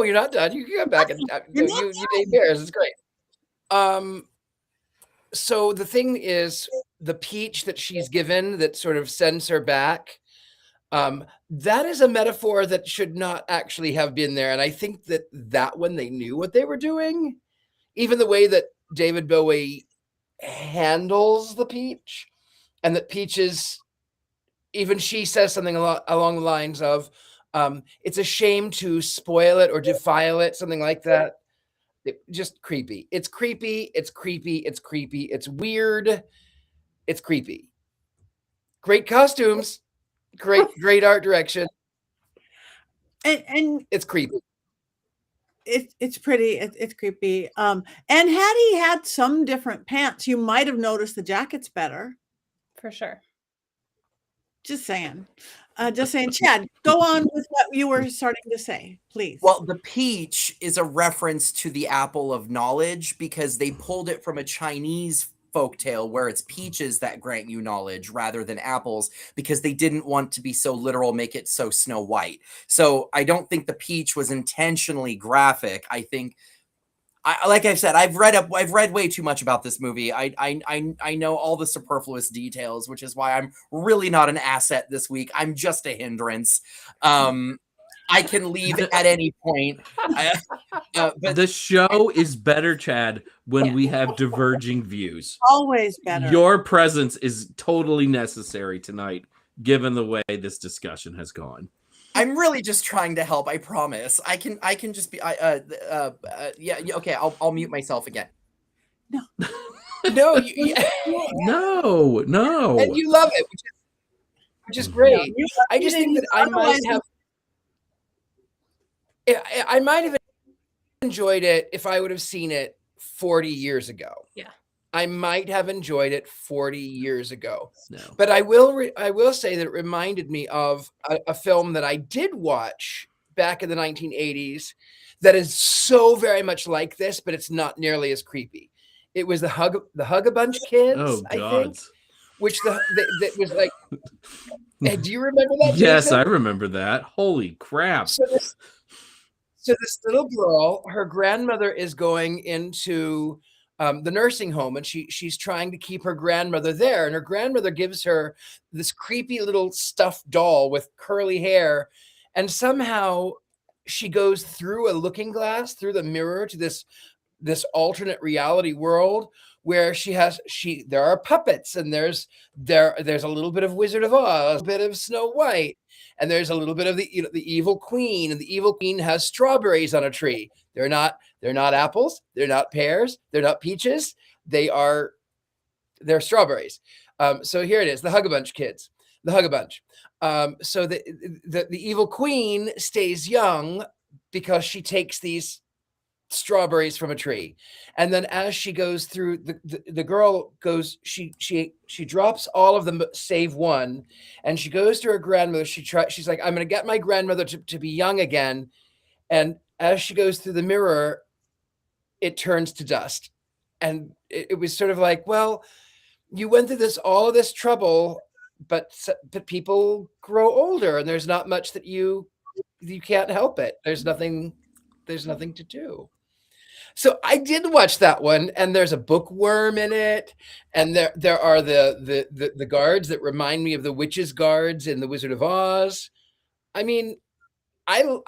you're not done. You can come back and you name bears. It's great. So the thing is, the peach that she's given that sort of sends her back, that is a metaphor that should not actually have been there. And I think that when they knew what they were doing, even the way that David Bowie handles the peach, and that peaches, even she says something along the lines of, it's a shame to spoil it or defile it, something like that. Just creepy. It's creepy. It's creepy. It's creepy. It's weird. It's creepy. Great costumes. Great art direction. And it's creepy. It's pretty. It's creepy. And had he had some different pants, you might have noticed the jackets better. For sure. Just saying. Chad, go on with what you were starting to say, please. Well, the peach is a reference to the apple of knowledge, because they pulled it from a Chinese folktale where it's peaches that grant you knowledge rather than apples, because they didn't want to be so literal, make it so Snow White. So I don't think the peach was intentionally graphic. I think, like I said, I've read way too much about this movie. I know all the superfluous details, which is why I'm really not an asset this week. I'm just a hindrance. I can leave at any point. But the show is better, Chad, when we have diverging views. Always better. Your presence is totally necessary tonight, given the way this discussion has gone. I'm really just trying to help. I promise. I can just be. Yeah. Okay. I'll mute myself again. No. No. No. And you love it, which is great. No, I just think that I might have enjoyed it if I would have seen it 40 years ago. Yeah. I might have enjoyed it 40 years ago. No. But I will say that it reminded me of a film that I did watch back in the 1980s that is so very much like this, but it's not nearly as creepy. It was the Hug-a-Bunch Kids, oh, I God. think, which that was like And do you remember that? Yes, Jason? I remember that. Holy crap. So this little girl, her grandmother is going into the nursing home, and she's trying to keep her grandmother there. And her grandmother gives her this creepy little stuffed doll with curly hair. And somehow she goes through a looking glass, through the mirror, to this alternate reality world where there are puppets, and there's a little bit of Wizard of Oz, a bit of Snow White, and there's a little bit of the evil queen, and the evil queen has strawberries on a tree. They're not apples, they're not pears, they're not peaches, they're strawberries. So here it is, the Hug-a-Bunch kids, the Hug-a-Bunch. So the evil queen stays young because she takes these strawberries from a tree, and then as she goes through, the girl goes, she drops all of them save one, and she goes to her grandmother. She's like, I'm going to get my grandmother to be young again, and as she goes through the mirror, it turns to dust. And it was sort of like, well, you went through all of this trouble, but people grow older, and there's not much that you can't help it. There's nothing to do. So I did watch that one, and there's a bookworm in it, and there are the guards that remind me of the witches' guards in The Wizard of Oz. I mean, I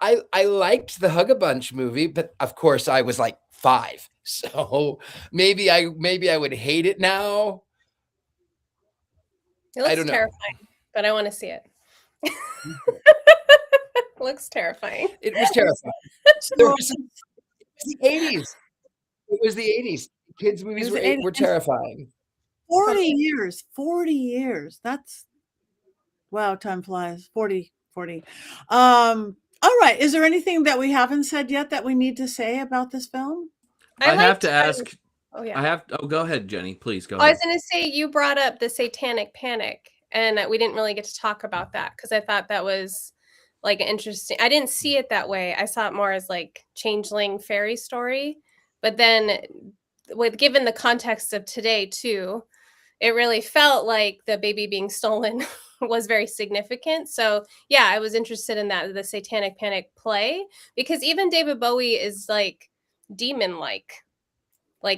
liked the Hug-a-Bunch movie, but of course I was like 5, so maybe I would hate it now. It looks I don't know. terrifying, but I want to see it. Looks terrifying. It was terrifying. It was the 80s. It was the 80s. Kids' movies were terrifying. 40 years. That's, wow, time flies. 40. All right. Is there anything that we haven't said yet that we need to say about this film? I have to ask. Oh yeah. Go ahead, Jenny. Please go I ahead. was going to say, you brought up the Satanic Panic, and we didn't really get to talk about that because I thought that was like interesting. I didn't see it that way. I saw it more as like changeling fairy story, but then given the context of today too, it really felt like the baby being stolen was very significant. So yeah, I was interested in that, the Satanic Panic play, because even David Bowie is like demon like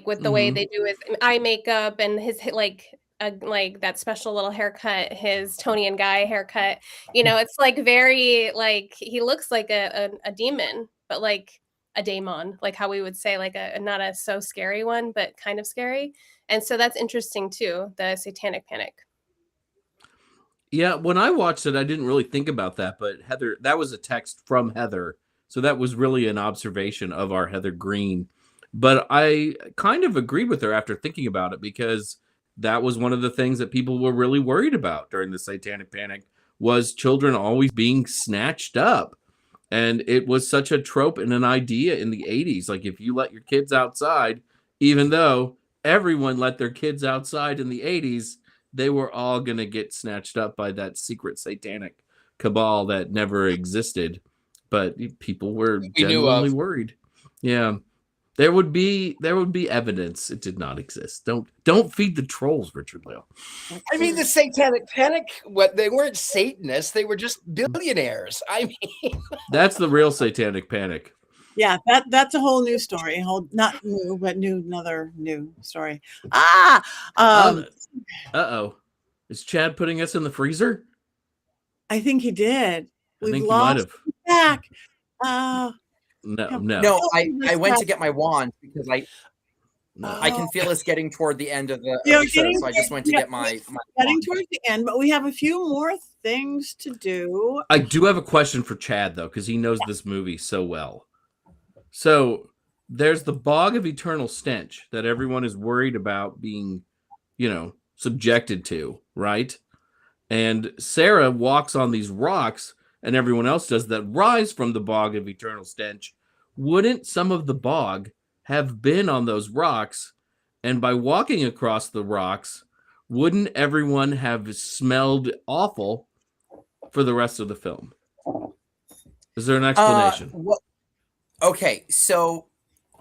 with the way they do his eye makeup and his like that special little haircut, his Tony and Guy haircut. It's like very like he looks like a demon, but like a daemon, like how we would say, like a not a so scary one, but kind of scary. And so that's interesting too, the Satanic Panic. Yeah, when I watched it, I didn't really think about that, but Heather, that was a text from Heather. So that was really an observation of our Heather Greene. But I kind of agreed with her after thinking about it, because that was one of the things that people were really worried about during the Satanic Panic, was children always being snatched up. And it was such a trope and an idea in the 80s. Like, if you let your kids outside, even though everyone let their kids outside in the 80s, they were all going to get snatched up by that secret satanic cabal that never existed. But people were genuinely worried. Yeah. There would be evidence it did not exist. Don't feed the trolls, Richard-Lael. I mean, the Satanic Panic, they weren't Satanists, they were just billionaires. I mean, that's the real Satanic Panic. Yeah, that's a whole new story. Not new, but another new story. Is Chad putting us in the freezer? I think he did. I think he might have. Back. No, I went to get my wand because I can feel us getting toward the end of the episode, so I just went to get my getting towards the end, but we have a few more things to do. I do have a question for Chad, though, because he knows this movie so well. So there's the Bog of Eternal Stench that everyone is worried about being, subjected to, right? And Sarah walks on these rocks, and everyone else does, that rise from the Bog of Eternal Stench. Wouldn't some of the bog have been on those rocks? And by walking across the rocks, wouldn't everyone have smelled awful for the rest of the film? Is there an explanation? Okay, so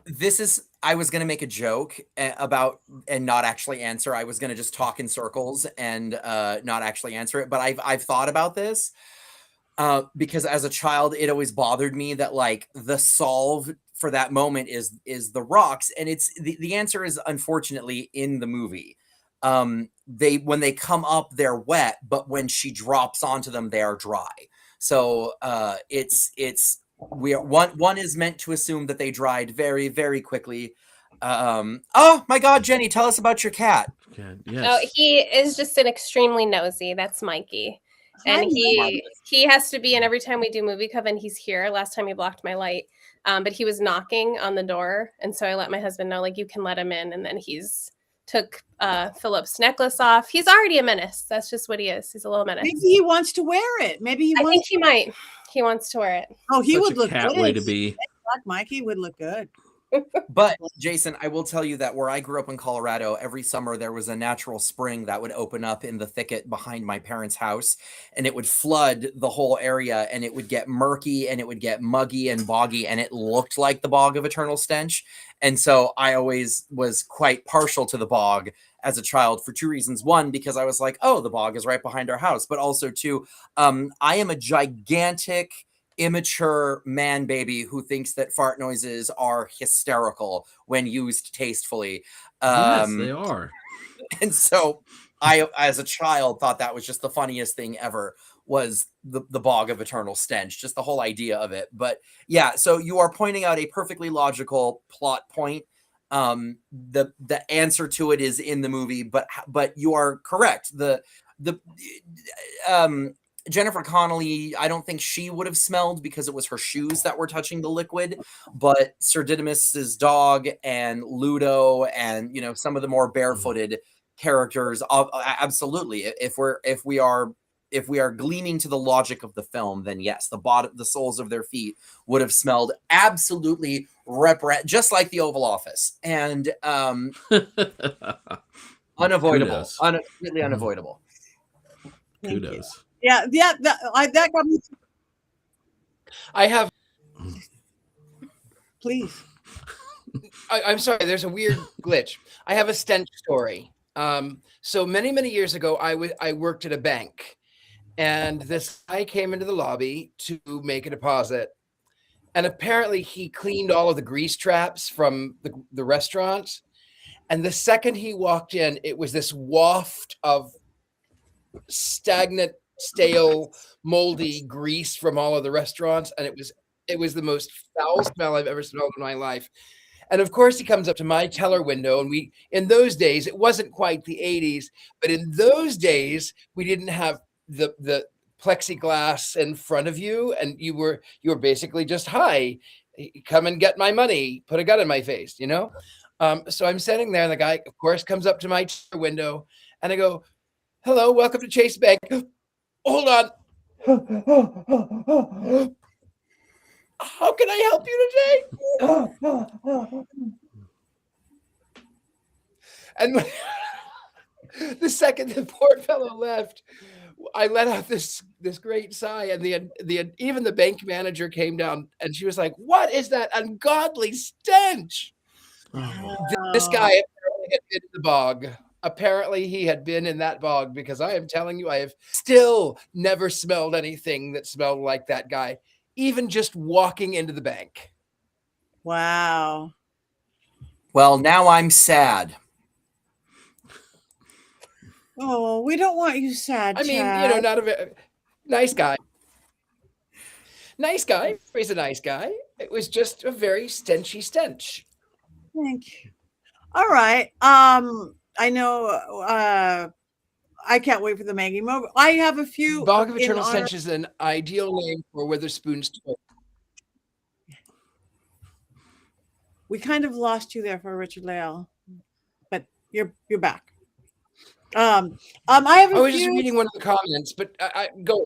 this is I was going to make a joke about and not actually answer. I was going to just talk in circles and not actually answer it. But I've thought about this because as a child, it always bothered me that like the solve for that moment is the rocks, and it's the answer is unfortunately in the movie. They when they come up, they're wet, but when she drops onto them, they are dry. So it's we are one is meant to assume that they dried very, very quickly. Oh my God, Jenny, tell us about your cat. Okay, Oh, yes. he is just an extremely nosy. That's Mankey. And he has to be in every time we do movie coven, he's here. Last time he blocked my light. But he was knocking on the door. And so I let my husband know, like, you can let him in. And then he's took Philip's necklace off. He's already a menace. That's just what he is. He's a little menace. Maybe he wants to wear it. Maybe I think he might. He wants to wear it. Oh, he Such would a look cat good. way to be. Black Mikey would look good. But Jason, I will tell you that where I grew up in Colorado, every summer there was a natural spring that would open up in the thicket behind my parents' house, and it would flood the whole area, and it would get murky and it would get muggy and boggy, and it looked like the Bog of Eternal Stench. And so I always was quite partial to the bog as a child for two reasons. One, because I was like, oh, the bog is right behind our house. But also two, I am a gigantic immature man baby who thinks that fart noises are hysterical when used tastefully. Yes, they are. And so I, as a child, thought that was just the funniest thing ever, was the Bog of Eternal Stench, just the whole idea of it. But yeah, so you are pointing out a perfectly logical plot point. The answer to it is in the movie, but you are correct. Jennifer Connelly, I don't think she would have smelled because it was her shoes that were touching the liquid, but Sir Didymus's dog and Ludo and, you know, some of the more barefooted characters, absolutely. If we are gleaning to the logic of the film, then yes, the soles of their feet would have smelled absolutely just like the Oval Office, and unavoidable, completely unavoidable. Kudos. Yeah, that got me. I have. Please. I'm sorry. There's a weird glitch. I have a stench story. So many years ago, I worked at a bank, and this guy came into the lobby to make a deposit, and apparently he cleaned all of the grease traps from the restaurant. And the second he walked in, it was this waft of stagnant, stale, moldy grease from all of the restaurants, and it was the most foul smell I've ever smelled in my life. And of course, he comes up to my teller window, and in those days, it wasn't quite the 80s, but in those days, we didn't have the plexiglass in front of you, and you were basically just, hi, come and get my money, put a gun in my face, you know. So I'm sitting there, and the guy, of course, comes up to my teller window, and I go, hello, welcome to Chase Bank. Hold on. How can I help you today? And the second the poor fellow left, I let out this great sigh, and even the bank manager came down, and she was like, "What is that ungodly stench?" This guy apparently had been in the bog. Apparently he had been in that bog, because I am telling you, I have still never smelled anything that smelled like that guy, even just walking into the bank. Wow. Well, now I'm sad. Oh, we don't want you sad. I mean, Chad. you know, not a very nice guy. Nice guy. He's a nice guy. It was just a very stenchy stench. Thank you. All right. I know. I can't wait for the Maggie movie. I have a few. Bog of Eternal Stench is an ideal name for Witherspoon's toy. We kind of lost you there for Richard-Lael, but you're back. I have. I was just reading one of the comments, but I go.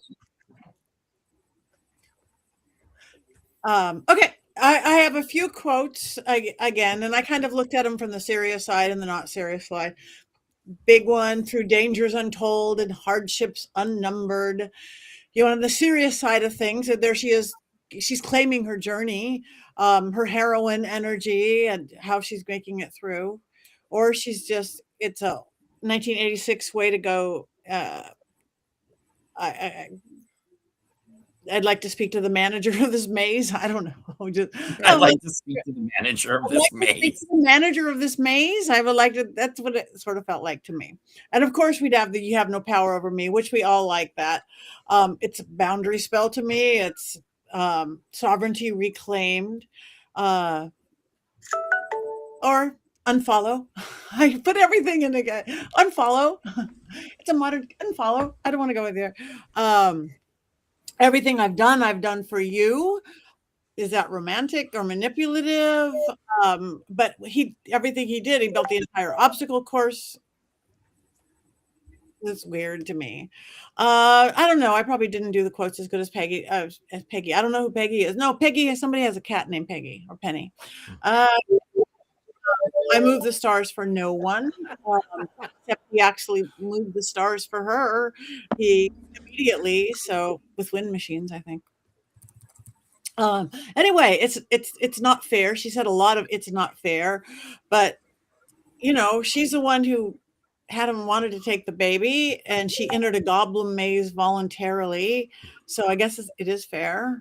Okay. I have a few quotes again, and I kind of looked at them from the serious side and the not serious side. Big one, through dangers untold and hardships unnumbered. You know, on the serious side of things, there she is she's claiming her journey, her heroine energy, and how she's making it through, or she's just it's a 1986 way to go. I'd like to speak to the manager of this maze. I don't know. I'd like to speak to the manager of this maze. The manager of this maze. I would like to. That's what it sort of felt like to me. And of course, we'd have the "You have no power over me," which we all like that. It's a boundary spell to me. It's sovereignty reclaimed, or unfollow. I put everything in again. Unfollow. It's a modern unfollow. I don't want to go there. Everything I've done for you. Is that romantic or manipulative? But everything he did, he built the entire obstacle course. It's weird to me. I don't know. I probably didn't do the quotes as good as Peggy. I don't know who Peggy is. No, Peggy. Somebody has a cat named Peggy or Penny. I moved the stars for no one, except he actually moved the stars for her. He immediately. So with wind machines, I think. Anyway, it's not fair. She said a lot of it's not fair, but she's the one who had him wanted to take the baby, and she entered a goblin maze voluntarily. So I guess it is fair.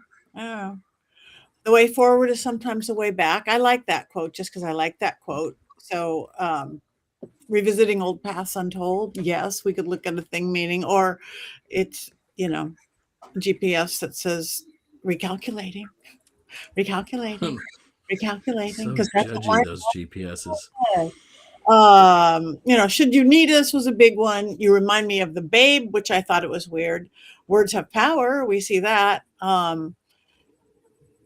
The way forward is sometimes the way back. I like that quote just because I like that quote. So revisiting old paths untold. Yes, we could look at a thing meaning, or it's GPS that says recalculating, So because that's judgy, those GPSs. Should you need us was a big one. You remind me of The Babe, which I thought it was weird. Words have power. We see that.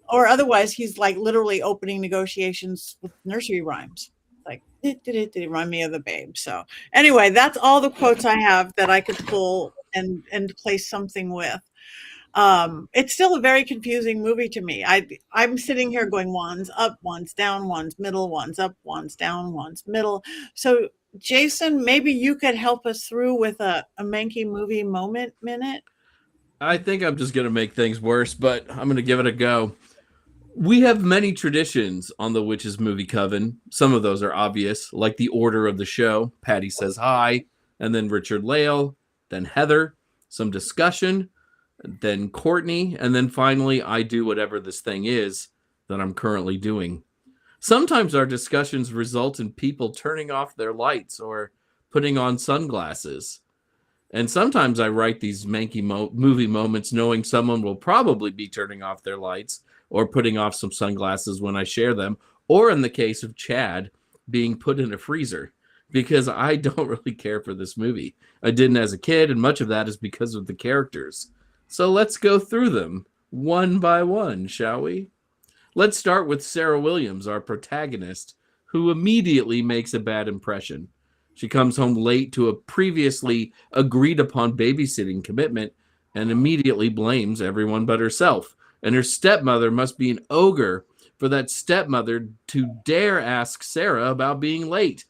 Or otherwise, he's like literally opening negotiations with nursery rhymes. Like, did remind me of The Babe. So anyway, that's all the quotes I have that I could pull and place something with. It's still a very confusing movie to me. I'm sitting here going ones up, ones down, ones middle, ones up, ones down, ones middle. So Jason, maybe you could help us through with a Mankey movie moment minute. I think I'm just going to make things worse, but I'm going to give it a go. We have many traditions on the Witches Movie Coven. Some of those are obvious, like the order of the show. Patti says hi, and then Richard-Lael, then Heather, some discussion, then Courtney, and then finally I do whatever this thing is that I'm currently doing. Sometimes our discussions result in people turning off their lights or putting on sunglasses. And sometimes I write these Mankey movie moments knowing someone will probably be turning off their lights or putting off some sunglasses when I share them, or in the case of Chad, being put in a freezer, because I don't really care for this movie. I didn't as a kid, and much of that is because of the characters. So let's go through them one by one, shall we? Let's start with Sarah Williams, our protagonist, who immediately makes a bad impression. She comes home late to a previously agreed upon babysitting commitment and immediately blames everyone but herself. And her stepmother must be an ogre for that stepmother to dare ask Sarah about being late.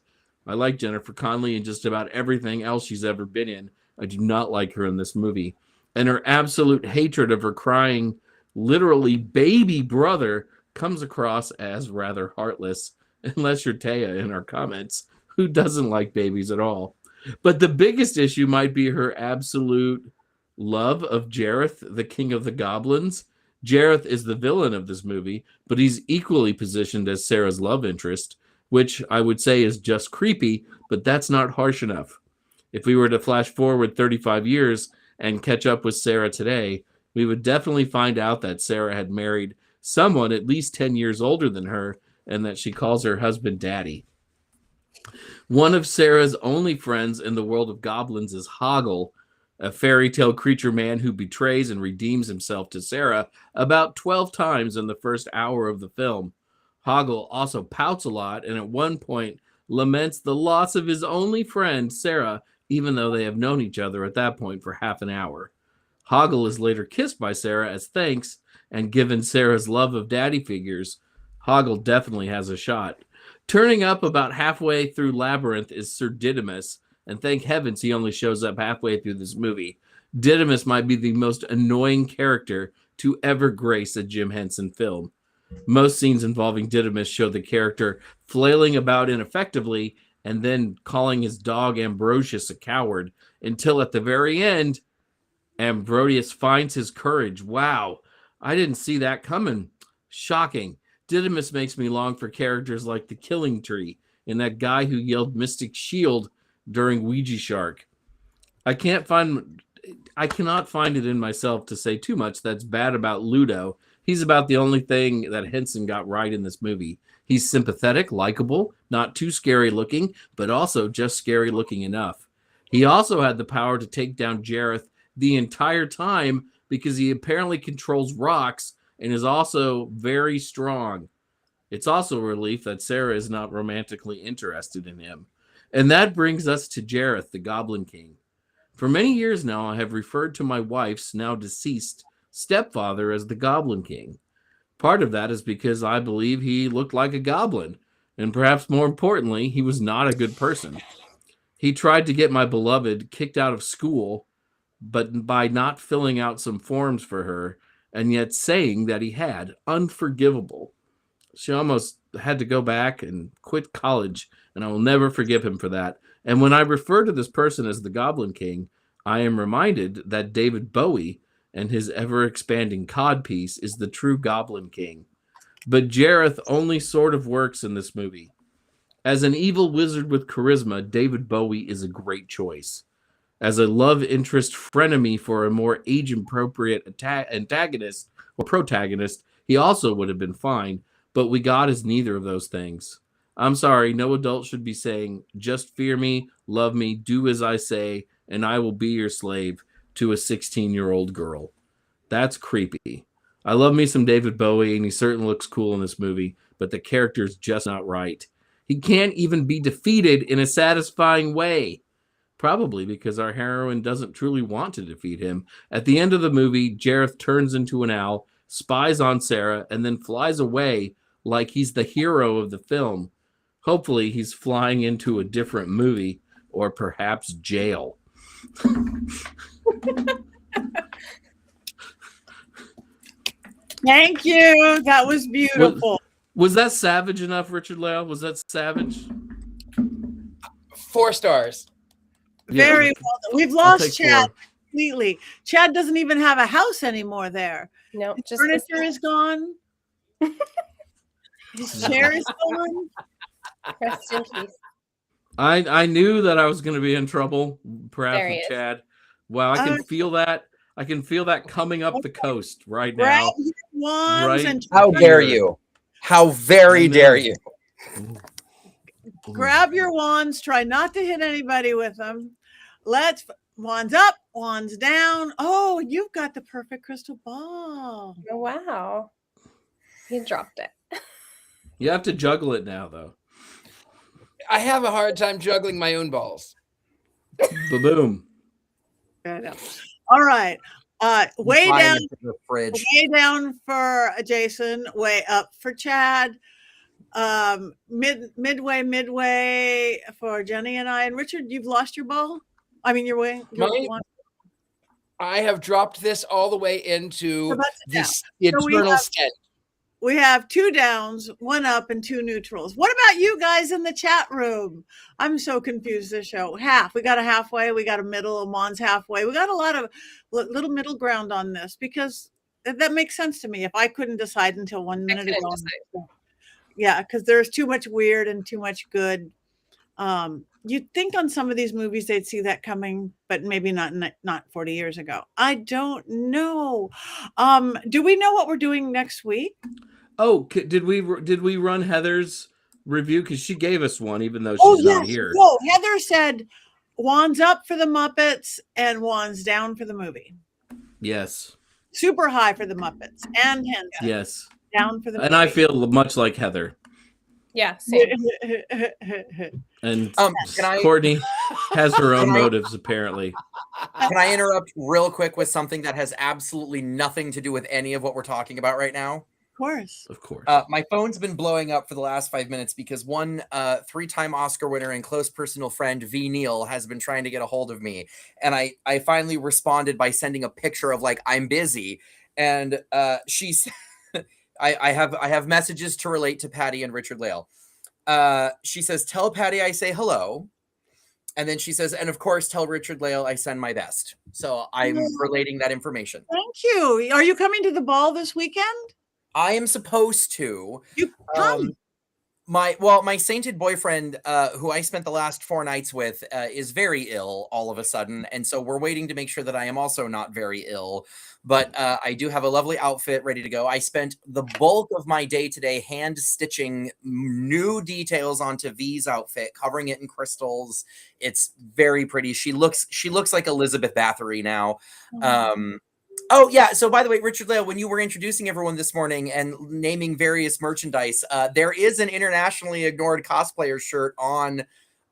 I like Jennifer Connelly in just about everything else she's ever been in. I do not like her in this movie. And her absolute hatred of her crying, literally baby brother comes across as rather heartless, unless you're Taya in our comments, who doesn't like babies at all. But the biggest issue might be her absolute love of Jareth, the king of the goblins. Jareth is the villain of this movie, but he's equally positioned as Sarah's love interest, which I would say is just creepy, but that's not harsh enough. If we were to flash forward 35 years and catch up with Sarah today, we would definitely find out that Sarah had married someone at least 10 years older than her, and that she calls her husband Daddy. One of Sarah's only friends in the world of goblins is Hoggle, a fairy tale creature man who betrays and redeems himself to Sarah about 12 times in the first hour of the film. Hoggle also pouts a lot and at one point laments the loss of his only friend, Sarah, even though they have known each other at that point for half an hour. Hoggle is later kissed by Sarah as thanks, and given Sarah's love of daddy figures, Hoggle definitely has a shot. Turning up about halfway through Labyrinth is Sir Didymus, and thank heavens he only shows up halfway through this movie. Didymus might be the most annoying character to ever grace a Jim Henson film. Most scenes involving Didymus show the character flailing about ineffectively and then calling his dog Ambrosius a coward until at the very end, Ambrosius finds his courage. Wow, I didn't see that coming. Shocking. Didymus makes me long for characters like the Killing Tree and that guy who yelled Mystic Shield during Ouija Shark. I cannot find it in myself to say too much that's bad about Ludo. He's about the only thing that Henson got right in this movie. He's sympathetic, likable, not too scary looking, but also just scary looking enough. He also had the power to take down Jareth the entire time because he apparently controls rocks and is also very strong. It's also a relief that Sarah is not romantically interested in him. And that brings us to Jareth, the Goblin King. For many years now, I have referred to my wife's now deceased stepfather as the Goblin King. Part of that is because I believe he looked like a goblin, and perhaps more importantly, he was not a good person. He tried to get my beloved kicked out of school, but by not filling out some forms for her, and yet saying that he had. Unforgivable. She almost had to go back and quit college, and I will never forgive him for that. And when I refer to this person as the Goblin King, I am reminded that David Bowie and his ever-expanding codpiece is the true Goblin King. But Jareth only sort of works in this movie. As an evil wizard with charisma, David Bowie is a great choice. As a love interest frenemy for a more age-appropriate antagonist or protagonist, he also would have been fine, but we got as neither of those things. I'm sorry, no adult should be saying, just fear me, love me, do as I say, and I will be your slave, to a 16-year-old girl. That's creepy. I love me some David Bowie, and he certainly looks cool in this movie, but the character's just not right. He can't even be defeated in a satisfying way. Probably because our heroine doesn't truly want to defeat him. At the end of the movie, Jareth turns into an owl, spies on Sarah, and then flies away like he's the hero of the film. Hopefully, he's flying into a different movie, or perhaps jail. Thank you. That was beautiful. Was that savage enough, Richard-Lael? Was that savage? 4 stars. Very well done. We've lost Chad completely. Chad doesn't even have a house anymore there. No, His just furniture is gone. His chair is gone. rest in peace. I knew that I was going to be in trouble, perhaps There he with is. Chad. Wow, I can feel that. I can feel that coming up the coast right now. Grab your wands Right. and How dare you? How very dare you? grab your wands. Try not to hit anybody with them. Let's wands up, wands down. Oh, you've got the perfect crystal ball. Oh, wow. He dropped it. You have to juggle it now, though. I have a hard time juggling my own balls. Ba-boom. All right. Way Flying down, into the fridge. way down for Jason, way up for Chad. Midway for Jenny and I. And Richard, you've lost your ball? I mean, your way? I have dropped this all the way into this So eternal stent. we have 2 downs, 1 up, and 2 neutrals. What about you guys in the chat room? I'm so confused this show. Half. We got a halfway. We got a middle. Amon's halfway. We got a lot of little middle ground on this because that makes sense to me. If I couldn't decide until 1 minute ago. Yeah, because there's too much weird and too much good. You'd think on some of these movies they'd see that coming, but maybe not 40 years ago. I don't know. Do we know what we're doing next week? Oh, did we run Heather's review? Because she gave us one, even though she's not here. No, Heather said wands up for the Muppets and wands down for the movie. Yes. Super high for the Muppets and Henson. Yes. Down for the And movie. I feel much like Heather. Yeah, same. And Can I- Courtney has her own Can I- motives, apparently. Can I interrupt real quick with something that has absolutely nothing to do with any of what we're talking about right now? Of course. Of course. My phone's been blowing up for the last 5 minutes because one 3-time Oscar winner and close personal friend, V. Neal, has been trying to get a hold of me. And I finally responded by sending a picture of like, I'm busy. And she's I have messages to relate to Patti and Richard-Lael. She says, tell Patti I say hello. And then she says, and of course, tell Richard-Lael I send my best. So I'm relating that information. Thank you. Are you coming to the ball this weekend? I am supposed to. You come. My sainted boyfriend, who I spent the last 4 nights with, is very ill all of a sudden. And so we're waiting to make sure that I am also not very ill. But I do have a lovely outfit ready to go. I spent the bulk of my day today hand stitching new details onto V's outfit, covering it in crystals. It's very pretty. She looks like Elizabeth Bathory now. Oh yeah. So by the way, Richard-Lael, when you were introducing everyone this morning and naming various merchandise, there is an internationally ignored cosplayer shirt on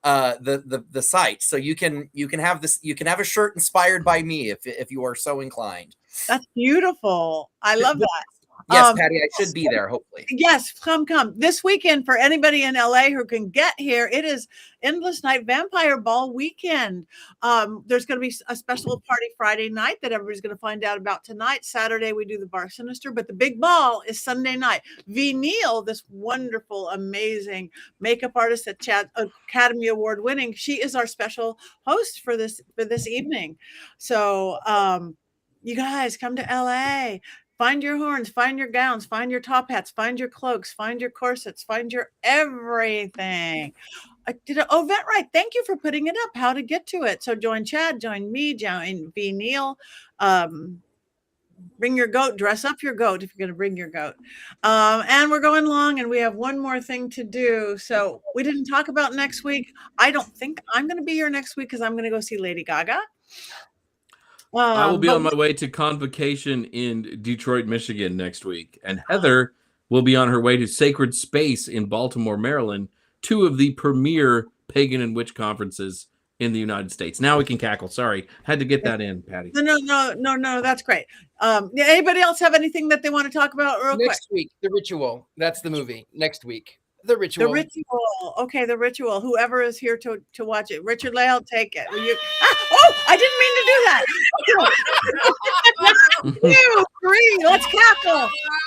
the site. So you can have this. You can have a shirt inspired by me if you are so inclined. That's beautiful. I love that. Yes, Patti, I should be there, hopefully. Yes, come. This weekend, for anybody in LA who can get here, it is Endless Night Vampire Ball weekend. There's going to be a special party Friday night that everybody's going to find out about tonight. Saturday, we do the Bar Sinister, but the big ball is Sunday night. V. Neal, this wonderful, amazing makeup artist at Academy Award winning, she is our special host for this evening. So you guys come to LA. Find your horns, find your gowns, find your top hats, find your cloaks, find your corsets, find your everything. I did an event right. Thank you for putting it up, how to get to it. So join Chad, join me, join V. Neal. Bring your goat, dress up your goat if you're going to bring your goat. And we're going long and we have one more thing to do. So we didn't talk about next week. I don't think I'm going to be here next week because I'm going to go see Lady Gaga. I will be on my way to convocation in Detroit, Michigan next week. And Heather will be on her way to Sacred Space in Baltimore, Maryland, 2 of the premier pagan and witch conferences in the United States. Now we can cackle. Sorry. Had to get that in, Patti. No, that's great. Anybody else have anything that they want to talk about real quick? Next week, The Ritual. That's the movie. Next week. The Ritual. The Ritual. Okay, The Ritual. Whoever is here to watch it. Richard-Lael, take it. I didn't mean to do that. 1, 2, 3, let's cackle.